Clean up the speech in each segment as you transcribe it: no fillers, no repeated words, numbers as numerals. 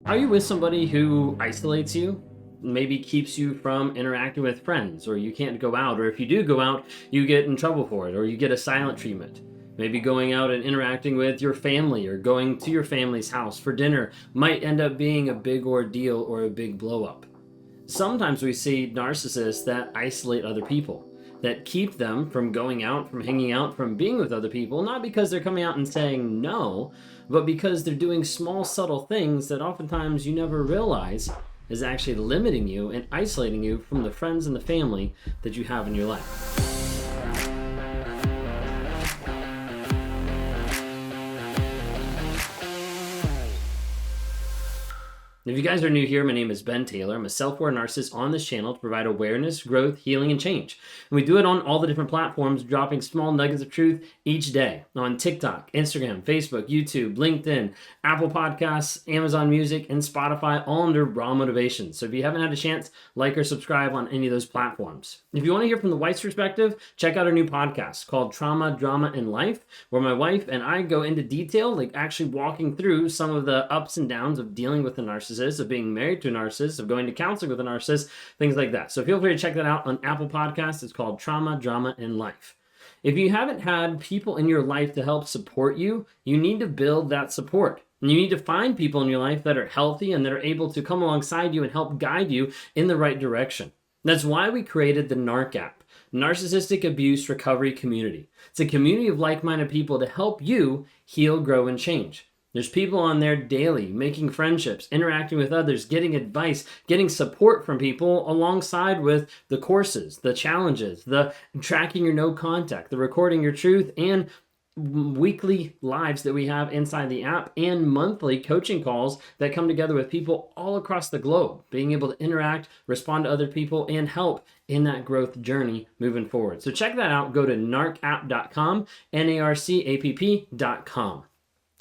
Are you with somebody who isolates you? Maybe keeps you from interacting with friends, or you can't go out, or if you do go out, you get in trouble for it, or you get a silent treatment. Maybe going out and interacting with your family or going to your family's house for dinner might end up being a big ordeal or a big blow up. Sometimes we see narcissists that isolate other people, that keep them from going out, from hanging out, from being with other people, not because they're coming out and saying no, but because they're doing small, subtle things that oftentimes you never realize is actually limiting you and isolating you from the friends and the family that you have in your life. If you guys are new here, my name is Ben Taylor. I'm a self-aware narcissist on this channel to provide awareness, growth, healing, and change. And we do it on all the different platforms, dropping small nuggets of truth each day on TikTok, Instagram, Facebook, YouTube, LinkedIn, Apple Podcasts, Amazon Music, and Spotify, all under Raw Motivation. So if you haven't had a chance, like or subscribe on any of those platforms. If you want to hear from the wife's perspective, check out our new podcast called Trauma, Drama, and Life, where my wife and I go into detail, like actually walking through some of the ups and downs of dealing with a narcissist, of being married to a narcissist, of going to counseling with a narcissist, things like that. So feel free to check that out on Apple Podcasts. It's called Trauma, Drama, and Life. If you haven't had people in your life to help support you, you need to build that support. And you need to find people in your life that are healthy and that are able to come alongside you and help guide you in the right direction. That's why we created the NARC app, Narcissistic Abuse Recovery Community. It's a community of like-minded people to help you heal, grow, and change. There's people on there daily, making friendships, interacting with others, getting advice, getting support from people alongside with the courses, the challenges, the tracking your no contact, the recording your truth, and weekly lives that we have inside the app, and monthly coaching calls that come together with people all across the globe, being able to interact, respond to other people, and help in that growth journey moving forward. So check that out. Go to narcapp.com, narcapp.com.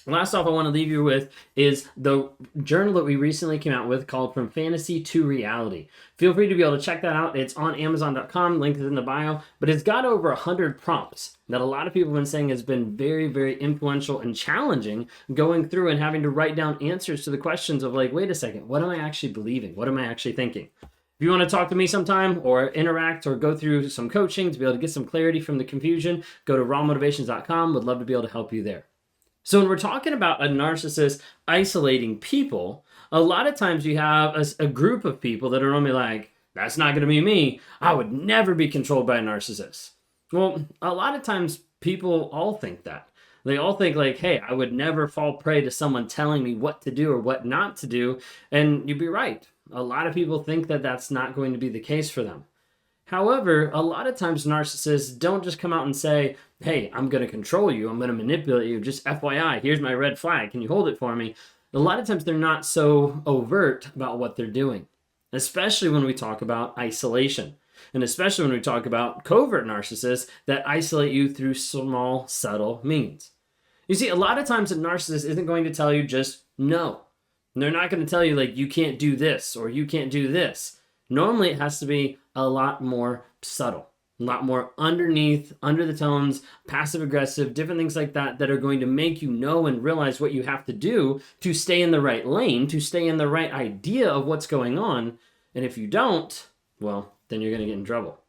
Last off I want to leave you with is the journal that we recently came out with called From Fantasy to Reality. Feel free to be able to check that out. It's on Amazon.com, link is in the bio, but it's got over 100 prompts that a lot of people have been saying has been very, very influential and challenging, going through and having to write down answers to the questions of like, wait a second, what am I actually believing? What am I actually thinking? If you want to talk to me sometime or interact or go through some coaching to be able to get some clarity from the confusion, go to rawmotivations.com. Would love to be able to help you there. So when we're talking about a narcissist isolating people, a lot of times you have a group of people that are normally like, that's not going to be me. I would never be controlled by a narcissist. Well, a lot of times people all think that. They all think like, hey, I would never fall prey to someone telling me what to do or what not to do. And you'd be right. A lot of people think that that's not going to be the case for them. However, a lot of times narcissists don't just come out and say, hey, I'm going to control you, I'm going to manipulate you, just FYI, here's my red flag, can you hold it for me? A lot of times they're not so overt about what they're doing, especially when we talk about isolation, and especially when we talk about covert narcissists that isolate you through small, subtle means. You see, a lot of times a narcissist isn't going to tell you just no. They're not going to tell you like, you can't do this or you can't do this. Normally it has to be a lot more subtle, a lot more underneath, under the tones, passive aggressive, different things like that that are going to make you know and realize what you have to do to stay in the right lane, to stay in the right idea of what's going on. And if you don't, well, then you're going to get in trouble.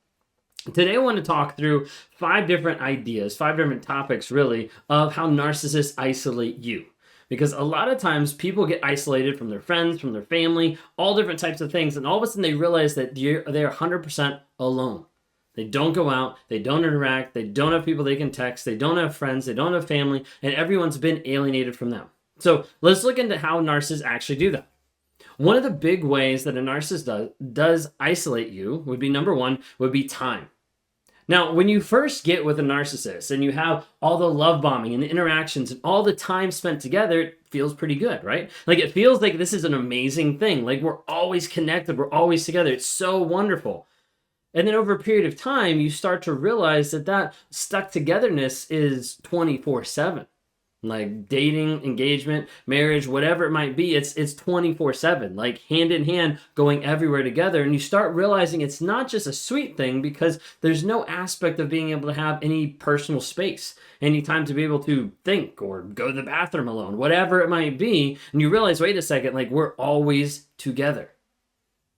Today I want to talk through 5 different ideas, 5 different topics really, of how narcissists isolate you. Because a lot of times people get isolated from their friends, from their family, all different types of things. And all of a sudden they realize that they're 100% alone. They don't go out, they don't interact, they don't have people they can text, they don't have friends, they don't have family, and everyone's been alienated from them. So let's look into how narcissists actually do that. One of the big ways that a narcissist does isolate you would be, number one, would be time. Now, when you first get with a narcissist and you have all the love bombing and the interactions and all the time spent together, it feels pretty good, right? Like it feels like this is an amazing thing. Like we're always connected, we're always together. It's so wonderful. And then over a period of time, you start to realize that that stuck togetherness is 24/7. Like dating, engagement, marriage, whatever it might be, it's 24/7, like hand in hand, going everywhere together. And you start realizing it's not just a sweet thing, because there's no aspect of being able to have any personal space, any time to be able to think or go to the bathroom alone, whatever it might be. And you realize, wait a second, like we're always together.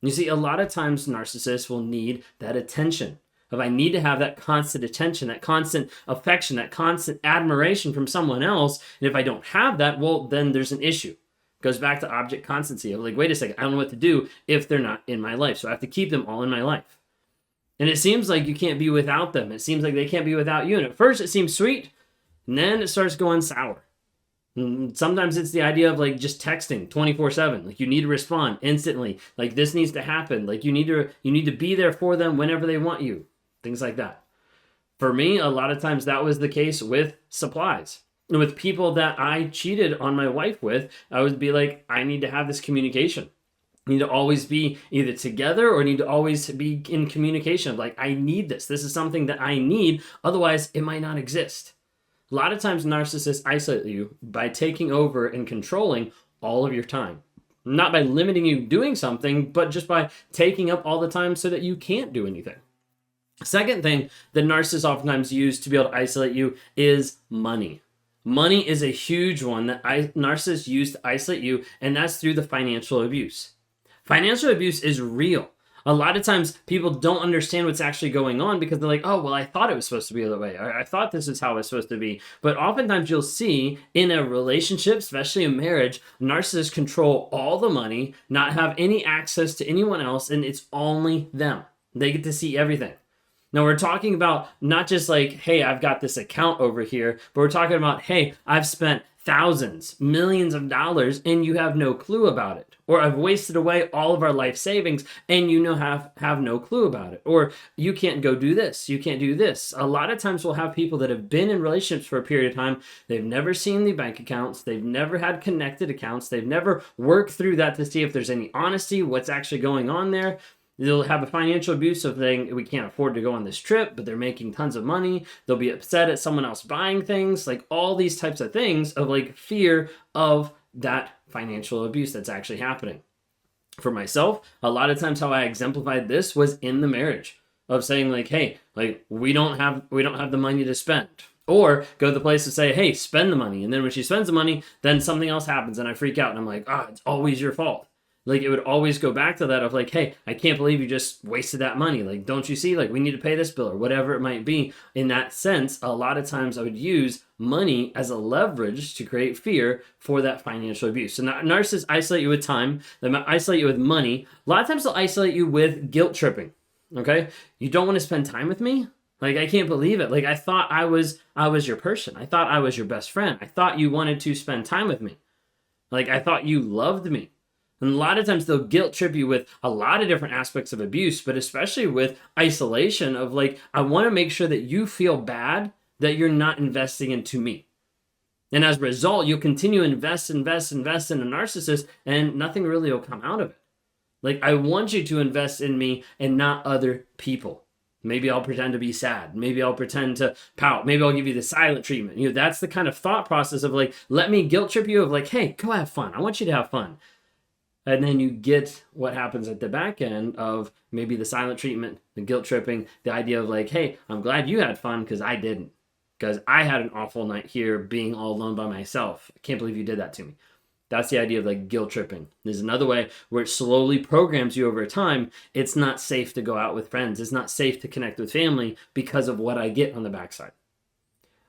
You see, a lot of times narcissists will need that attention. If I need to have that constant attention, that constant affection, that constant admiration from someone else, and if I don't have that, well, then there's an issue. It goes back to object constancy of like, wait a second, I don't know what to do if they're not in my life. So I have to keep them all in my life. And it seems like you can't be without them. It seems like they can't be without you. And at first it seems sweet, and then it starts going sour. And sometimes it's the idea of like just texting 24/7. Like you need to respond instantly. Like this needs to happen. Like you need to be there for them whenever they want you. Things like that. For me, a lot of times that was the case with supplies. With people that I cheated on my wife with, I would be like, I need to have this communication. I need to always be either together or need to always be in communication. Like, I need this. This is something that I need. Otherwise, it might not exist. A lot of times, narcissists isolate you by taking over and controlling all of your time. Not by limiting you doing something, but just by taking up all the time so that you can't do anything. Second thing that narcissists oftentimes use to be able to isolate you is money. Money is a huge one that narcissists use to isolate you, and that's through the financial abuse. Financial abuse is real. A lot of times people don't understand what's actually going on because they're like, oh, well, I thought it was supposed to be the way. Or I thought this is how it's supposed to be. But oftentimes you'll see in a relationship, especially a marriage, narcissists control all the money, not have any access to anyone else, and it's only them. They get to see everything. Now, we're talking about not just like, hey, I've got this account over here, but we're talking about, hey, I've spent thousands, millions of dollars, and you have no clue about it. Or I've wasted away all of our life savings, and you have no clue about it. Or you can't go do this, you can't do this. A lot of times we'll have people that have been in relationships for a period of time, they've never seen the bank accounts, they've never had connected accounts, they've never worked through that to see if there's any honesty, what's actually going on there. They'll have a financial abuse of saying, we can't afford to go on this trip, but they're making tons of money. They'll be upset at someone else buying things, like all these types of things of like fear of that financial abuse that's actually happening. For myself, a lot of times how I exemplified this was in the marriage of saying like, hey, like we don't have the money to spend. Or go to the place to say, hey, spend the money. And then when she spends the money, then something else happens and I freak out and I'm like, it's always your fault. Like, it would always go back to that of like, hey, I can't believe you just wasted that money. Like, don't you see? Like, we need to pay this bill or whatever it might be. In that sense, a lot of times I would use money as a leverage to create fear for that financial abuse. So narcissists isolate you with time. They might isolate you with money. A lot of times they'll isolate you with guilt tripping. Okay? You don't want to spend time with me? Like, I can't believe it. Like, I thought I was your person. I thought I was your best friend. I thought you wanted to spend time with me. Like, I thought you loved me. And a lot of times they'll guilt trip you with a lot of different aspects of abuse, but especially with isolation of like, I want to make sure that you feel bad that you're not investing into me. And as a result, you'll continue to invest in a narcissist and nothing really will come out of it. Like, I want you to invest in me and not other people. Maybe I'll pretend to be sad. Maybe I'll pretend to pout. Maybe I'll give you the silent treatment. You know, that's the kind of thought process of like, let me guilt trip you of like, hey, go have fun. I want you to have fun. And then you get what happens at the back end of maybe the silent treatment, the guilt tripping, the idea of like, hey, I'm glad you had fun because I didn't. Because I had an awful night here being all alone by myself. I can't believe you did that to me. That's the idea of like guilt tripping. There's another way where it slowly programs you over time. It's not safe to go out with friends. It's not safe to connect with family because of what I get on the backside.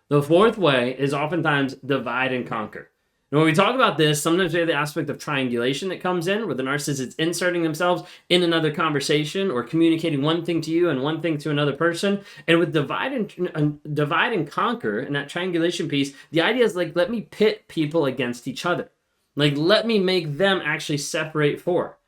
The fourth way is oftentimes divide and conquer. And when we talk about this, sometimes we have the aspect of triangulation that comes in, where the narcissist is inserting themselves in another conversation or communicating one thing to you and one thing to another person. And with divide and conquer and that triangulation piece, the idea is like, let me pit people against each other. Like, let me make them actually separate for.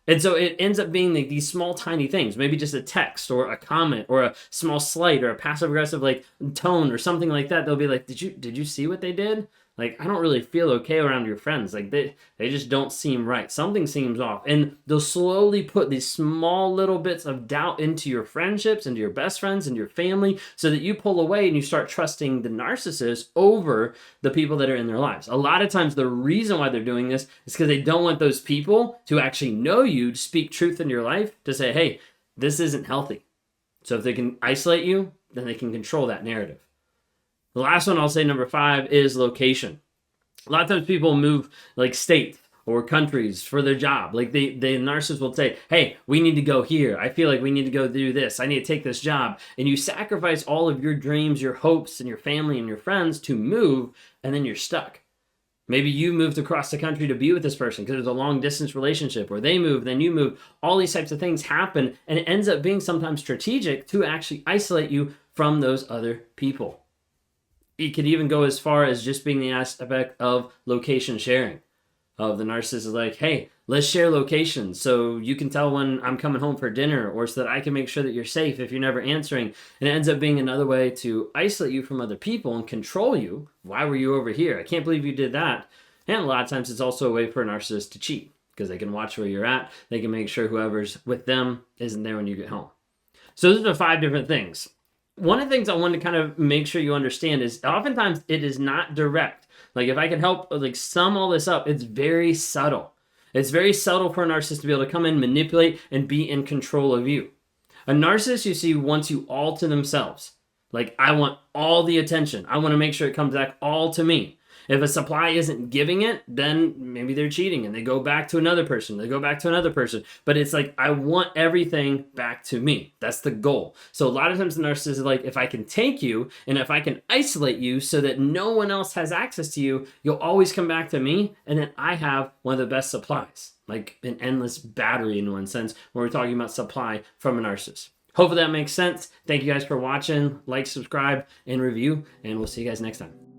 And so it ends up being like these small, tiny things, maybe just a text or a comment or a small slight or a passive aggressive like tone or something like that. They'll be like, did you see what they did? Like, I don't really feel okay around your friends. Like, they just don't seem right. Something seems off. And they'll slowly put these small little bits of doubt into your friendships, into your best friends, and your family, so that you pull away and you start trusting the narcissist over the people that are in their lives. A lot of times, the reason why they're doing this is because they don't want those people to actually know you, to speak truth in your life, to say, hey, this isn't healthy. So if they can isolate you, then they can control that narrative. The last one I'll say, number 5, is location. A lot of times people move like states or countries for their job. Like the narcissist will say, hey, we need to go here. I feel like we need to go do this. I need to take this job. And you sacrifice all of your dreams, your hopes, and your family and your friends to move, and then you're stuck. Maybe you moved across the country to be with this person because it's a long distance relationship, or they move, then you move. All these types of things happen, and it ends up being sometimes strategic to actually isolate you from those other people. It could even go as far as just being the aspect of location sharing. Of the narcissist is like, hey, let's share locations so you can tell when I'm coming home for dinner, or so that I can make sure that you're safe if you're never answering. And it ends up being another way to isolate you from other people and control you. Why were you over here? I can't believe you did that. And a lot of times it's also a way for a narcissist to cheat, because they can watch where you're at. They can make sure whoever's with them isn't there when you get home. So those are the 5 different things. One of the things I want to kind of make sure you understand is oftentimes it is not direct. Like, if I can help like sum all this up, it's very subtle. It's very subtle for a narcissist to be able to come in, manipulate, and be in control of you. A narcissist, you see, wants you all to themselves. Like, I want all the attention. I want to make sure it comes back all to me. If a supply isn't giving it, then maybe they're cheating and they go back to another person. They go back to another person. But it's like, I want everything back to me. That's the goal. So a lot of times the narcissist is like, if I can take you and if I can isolate you so that no one else has access to you, you'll always come back to me. And then I have one of the best supplies, like an endless battery in one sense, when we're talking about supply from a narcissist. Hopefully that makes sense. Thank you guys for watching. Like, subscribe, and review, and we'll see you guys next time.